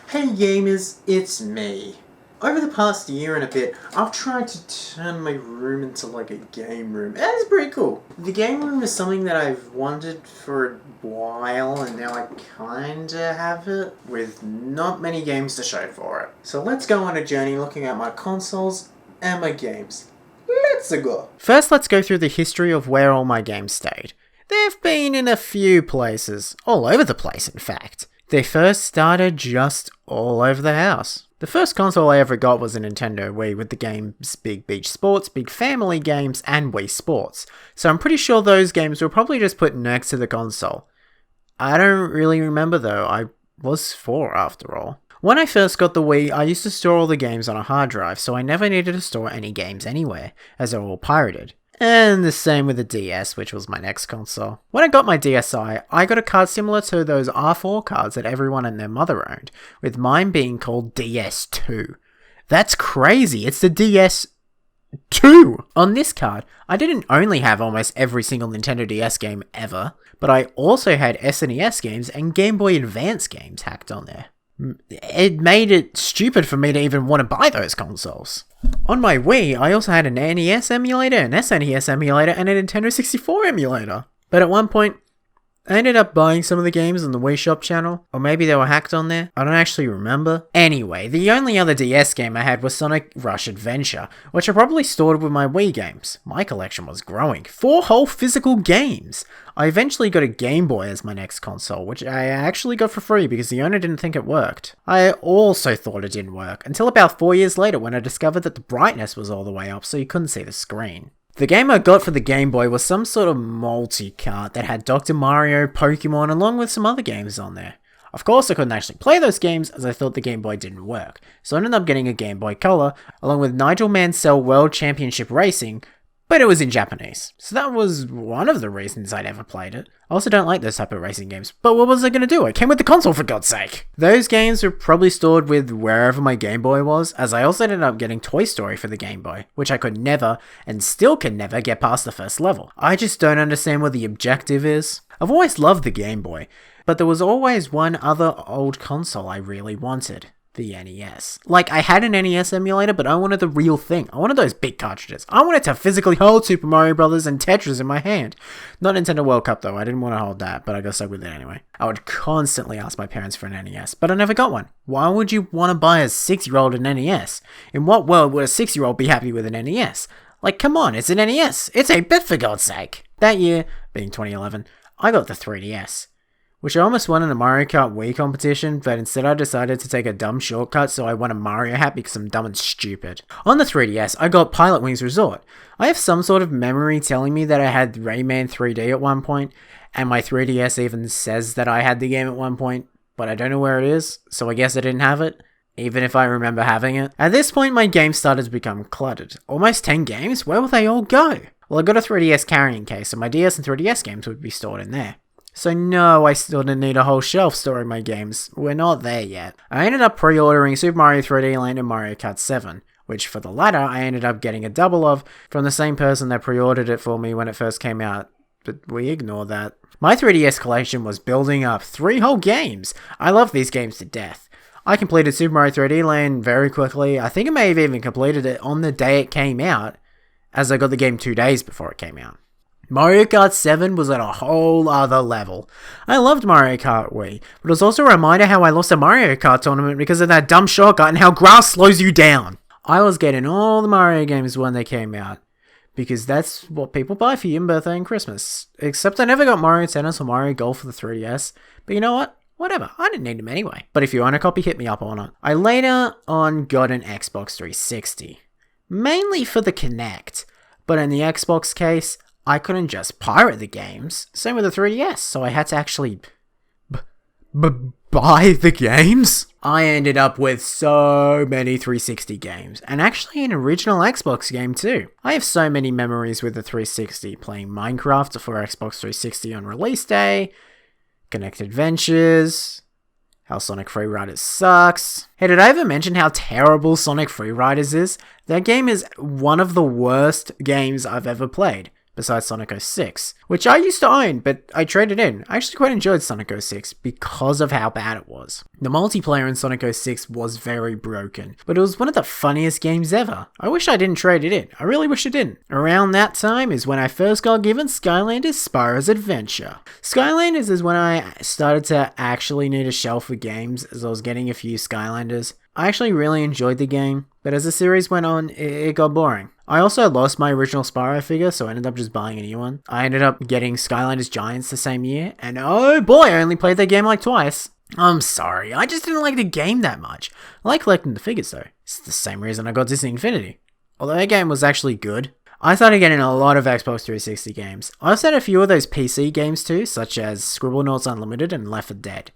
Hey gamers, it's me. Over the past year and a bit, I've tried to turn my room into like a game room, and it's pretty cool. The game room is something that I've wanted for a while, and now I kinda have it, with not many games to show for it. So let's go on a journey looking at my consoles and my games. Let's go! First, let's go through the history of where all my games stayed. They've been in a few places, all over the place in fact. They first started just all over the house. The first console I ever got was a Nintendo Wii with the games Big Beach Sports, Big Family Games, and Wii Sports. So I'm pretty sure those games were probably just put next to the console. I don't really remember though, I was 4 after all. When I first got the Wii, I used to store all the games on a hard drive, so I never needed to store any games anywhere, as they were all pirated. And the same with the DS, which was my next console. When I got my DSi, I got a card similar to those R4 cards that everyone and their mother owned, with mine being called DS2. That's crazy, it's the DS2! On this card, I didn't only have almost every single Nintendo DS game ever, but I also had SNES games and Game Boy Advance games hacked on there. It made it stupid for me to even want to buy those consoles. On my Wii, I also had an NES emulator, an SNES emulator, and a Nintendo 64 emulator. But at one point, I ended up buying some of the games on the Wii Shop channel, or maybe they were hacked on there, I don't actually remember. Anyway, the only other DS game I had was Sonic Rush Adventure, which I probably stored with my Wii games. My collection was growing. 4 whole physical games! I eventually got a Game Boy as my next console, which I actually got for free because the owner didn't think it worked. I also thought it didn't work, until about 4 years later when I discovered that the brightness was all the way up so you couldn't see the screen. The game I got for the Game Boy was some sort of multi-cart that had Dr. Mario, Pokemon, along with some other games on there. Of course I couldn't actually play those games as I thought the Game Boy didn't work, so I ended up getting a Game Boy Color, along with Nigel Mansell World Championship Racing, but it was in Japanese. So that was one of the reasons I'd ever played it. I also don't like those type of racing games, but what was I going to do? It came with the console for God's sake! Those games were probably stored with wherever my Game Boy was, as I also ended up getting Toy Story for the Game Boy, which I could never, and still can never, get past the first level. I just don't understand what the objective is. I've always loved the Game Boy, but there was always one other old console I really wanted. The NES. Like, I had an NES emulator, but I wanted the real thing. I wanted those big cartridges. I wanted to physically hold Super Mario Bros. And Tetris in my hand. Not Nintendo World Cup, though. I didn't want to hold that, but I got stuck with it anyway. I would constantly ask my parents for an NES, but I never got one. Why would you want to buy a 6-year-old an NES? In what world would a 6-year-old be happy with an NES? Like, come on, it's an NES. It's 8-bit for God's sake. That year, being 2011, I got the 3DS. Which I almost won in a Mario Kart Wii competition, but instead I decided to take a dumb shortcut, so I won a Mario hat because I'm dumb and stupid. On the 3DS, I got Pilot Wings Resort. I have some sort of memory telling me that I had Rayman 3D at one point, and my 3DS even says that I had the game at one point, but I don't know where it is, so I guess I didn't have it, even if I remember having it. At this point, my games started to become cluttered. Almost 10 games? Where will they all go? Well, I got a 3DS carrying case, so my DS and 3DS games would be stored in there. So no, I still didn't need a whole shelf storing my games. We're not there yet. I ended up pre-ordering Super Mario 3D Land and Mario Kart 7, which for the latter I ended up getting a double of from the same person that pre-ordered it for me when it first came out. But we ignore that. My 3DS collection was building up 3 whole games. I love these games to death. I completed Super Mario 3D Land very quickly. I think I may have even completed it on the day it came out, as I got the game 2 days before it came out. Mario Kart 7 was at a whole other level. I loved Mario Kart Wii, but it was also a reminder how I lost a Mario Kart tournament because of that dumb shortcut and how grass slows you down. I was getting all the Mario games when they came out, because that's what people buy for your birthday and Christmas. Except I never got Mario Tennis or Mario Golf for the 3DS, but you know what? Whatever, I didn't need them anyway. But if you own a copy, hit me up on it. I later on got an Xbox 360, mainly for the Kinect, but in the Xbox case, I couldn't just pirate the games, same with the 3DS, so I had to actually buy the games? I ended up with so many 360 games, and actually an original Xbox game too. I have so many memories with the 360, playing Minecraft for Xbox 360 on release day, Kinect Adventures, how Sonic Free Riders sucks. Hey, did I ever mention how terrible Sonic Free Riders is? That game is one of the worst games I've ever played. besides Sonic 06, which I used to own, but I traded in. I actually quite enjoyed Sonic 06 because of how bad it was. The multiplayer in Sonic 06 was very broken, but it was one of the funniest games ever. I wish I didn't trade it in. I really wish I didn't. Around that time is when I first got given Skylanders Spyro's Adventure. Skylanders is when I started to actually need a shelf for games, as I was getting a few Skylanders. I actually really enjoyed the game, but as the series went on, it got boring. I also lost my original Spyro figure, so I ended up just buying a new one. I ended up getting Skylanders Giants the same year, and oh boy, I only played that game like twice. I'm sorry, I just didn't like the game that much. I like collecting the figures though. It's the same reason I got Disney Infinity. Although that game was actually good. I started getting a lot of Xbox 360 games. I also had a few of those PC games too, such as Scribblenauts Unlimited and Left 4 Dead.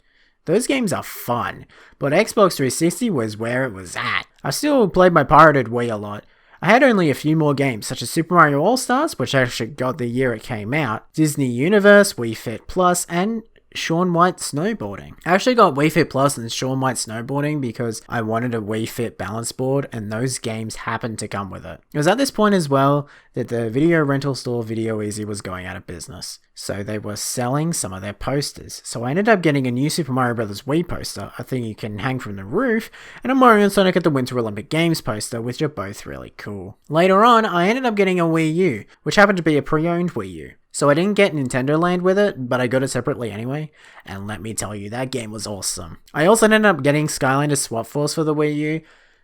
Those games are fun, but Xbox 360 was where it was at. I still played my pirated Wii a lot. I had only a few more games, such as Super Mario All-Stars, which I actually got the year it came out, Disney Universe, Wii Fit Plus, and Shaun White Snowboarding. I actually got Wii Fit Plus and Shaun White Snowboarding because I wanted a Wii Fit balance board, and those games happened to come with it. It was at this point as well that the video rental store Video Easy was going out of business, so they were selling some of their posters. So I ended up getting a new Super Mario Bros. Wii poster, a thing you can hang from the roof, and a Mario and Sonic at the Winter Olympic Games poster, which are both really cool. Later on, I ended up getting a Wii U, which happened to be a pre-owned Wii U. So I didn't get Nintendo Land with it, but I got it separately anyway, and let me tell you, that game was awesome. I also ended up getting Skylanders Swap Force for the Wii U,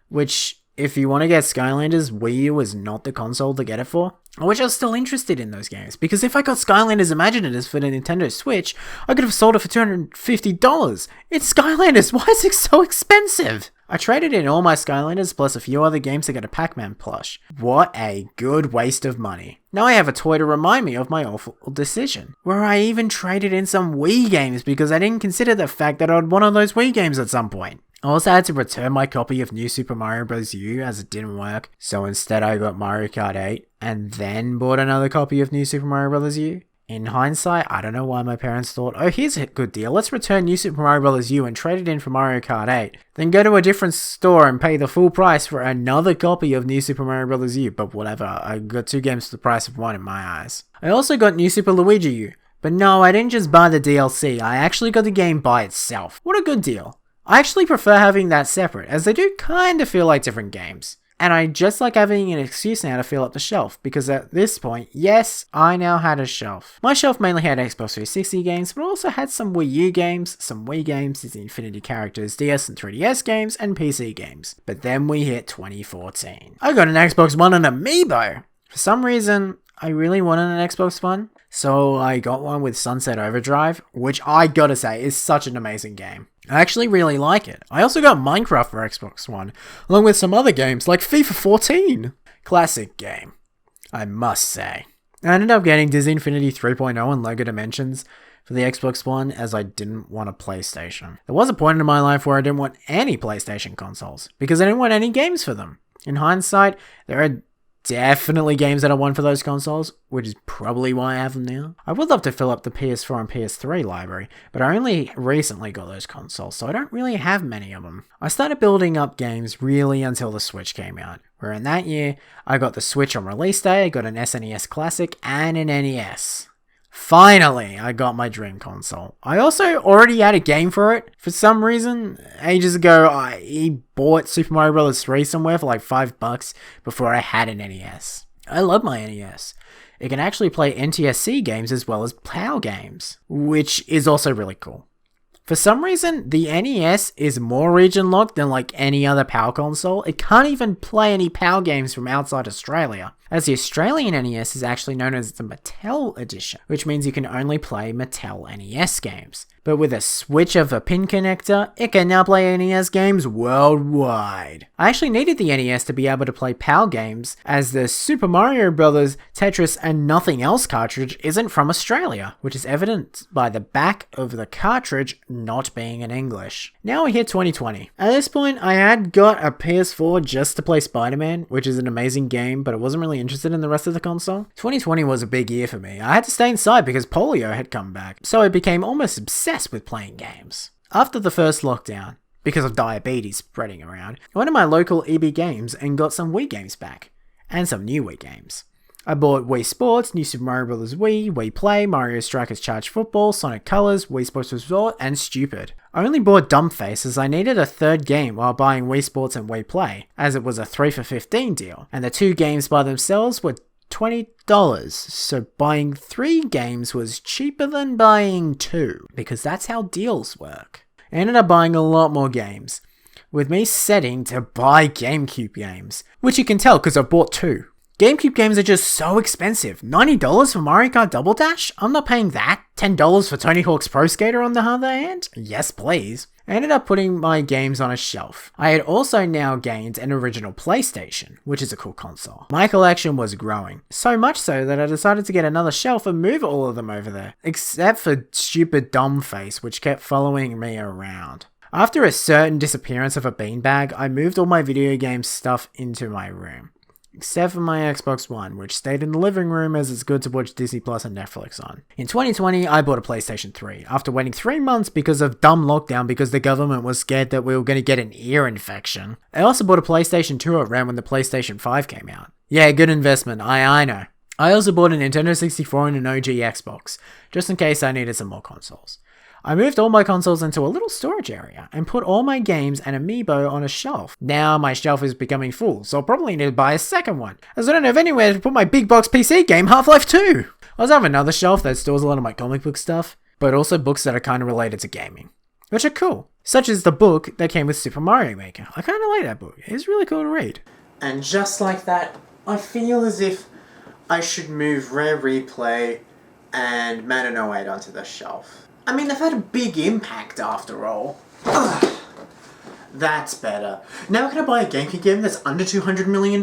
which, if you want to get Skylanders, Wii U is not the console to get it for. I wish I was still interested in those games, because if I got Skylanders Imaginators for the Nintendo Switch, I could have sold it for $250. It's Skylanders, why is it so expensive? I traded in all my Skylanders plus a few other games to get a Pac-Man plush. What a good waste of money. Now I have a toy to remind me of my awful decision, where I even traded in some Wii games because I didn't consider the fact that I'd want those Wii games at some point. I also had to return my copy of New Super Mario Bros. U as it didn't work, so instead I got Mario Kart 8 and then bought another copy of New Super Mario Bros. U. In hindsight, I don't know why my parents thought, oh, here's a good deal, let's return New Super Mario Bros. U and trade it in for Mario Kart 8, then go to a different store and pay the full price for another copy of New Super Mario Bros. U, but whatever, I got two games for the price of one in my eyes. I also got New Super Luigi U, but no, I didn't just buy the DLC, I actually got the game by itself. What a good deal. I actually prefer having that separate, as they do kind of feel like different games. And I just like having an excuse now to fill up the shelf, because at this point, yes, I now had a shelf. My shelf mainly had Xbox 360 games, but also had some Wii U games, some Wii games, Disney Infinity characters, DS and 3DS games, and PC games. But then we hit 2014. I got an Xbox One and an Amiibo! For some reason, I really wanted an Xbox One, so I got one with Sunset Overdrive, which I gotta say is such an amazing game. I actually really like it. I also got Minecraft for Xbox One, along with some other games like FIFA 14. Classic game, I must say. I ended up getting Disney Infinity 3.0 and LEGO Dimensions for the Xbox One, as I didn't want a PlayStation. There was a point in my life where I didn't want any PlayStation consoles, because I didn't want any games for them. In hindsight, there are definitely games that I want for those consoles, which is probably why I have them now. I would love to fill up the PS4 and PS3 library, but I only recently got those consoles, so I don't really have many of them. I started building up games really until the Switch came out, where in that year, I got the Switch on release day, I got an SNES Classic, and an NES. Finally, I got my dream console. I also already had a game for it. For some reason, ages ago, I bought Super Mario Bros. 3 somewhere for like $5 before I had an NES. I love my NES. It can actually play NTSC games as well as PAL games, which is also really cool. For some reason, the NES is more region locked than like any other PAL console. It can't even play any PAL games from outside Australia, as the Australian NES is actually known as the Mattel edition, which means you can only play Mattel NES games. But with a switch of a pin connector, it can now play NES games worldwide. I actually needed the NES to be able to play PAL games, as the Super Mario Bros., Tetris, and Nothing Else cartridge isn't from Australia, which is evident by the back of the cartridge not being in English. Now we hit 2020. At this point, I had got a PS4 just to play Spider-Man, which is an amazing game, but I wasn't really interested in the rest of the console. 2020 was a big year for me. I had to stay inside because polio had come back, so I became almost obsessed with playing games. After the first lockdown, because of diabetes spreading around, I went to my local EB Games and got some Wii games back, and some new Wii games. I bought Wii Sports, New Super Mario Bros. Wii, Wii Play, Mario Strikers Charge Football, Sonic Colors, Wii Sports Resort, and Stupid. I only bought Dumbface as I needed a third game while buying Wii Sports and Wii Play, as it was a 3 for $15 deal, and the 2 games by themselves were $20, so buying 3 games was cheaper than buying 2, because that's how deals work. I ended up buying a lot more games, with me setting to buy GameCube games, which you can tell because I bought 2. GameCube games are just so expensive. $90 for Mario Kart Double Dash? I'm not paying that. $10 for Tony Hawk's Pro Skater on the other hand? Yes, please. I ended up putting my games on a shelf. I had also now gained an original PlayStation, which is a cool console. My collection was growing, so much so that I decided to get another shelf and move all of them over there, except for stupid Dumbface, which kept following me around. After a certain disappearance of a beanbag, I moved all my video game stuff into my room. Except for my Xbox One, which stayed in the living room as it's good to watch Disney Plus and Netflix on. In 2020, I bought a PlayStation 3, after waiting 3 months because of dumb lockdown because the government was scared that we were going to get an ear infection. I also bought a PlayStation 2 around when the PlayStation 5 came out. Yeah, good investment, I know. I also bought a Nintendo 64 and an OG Xbox, just in case I needed some more consoles. I moved all my consoles into a little storage area and put all my games and amiibo on a shelf. Now my shelf is becoming full, so I'll probably need to buy a second one, as I don't have anywhere to put my big box PC game Half-Life 2. I also have another shelf that stores a lot of my comic book stuff, but also books that are kind of related to gaming, which are cool, such as the book that came with Super Mario Maker. I kind of like that book, it's really cool to read. And just like that, I feel as if I should move Rare Replay and Mana 08 onto the shelf. I mean, they've had a big impact after all. Ugh. That's better. Now can I buy a GameCube game that's under $200 million?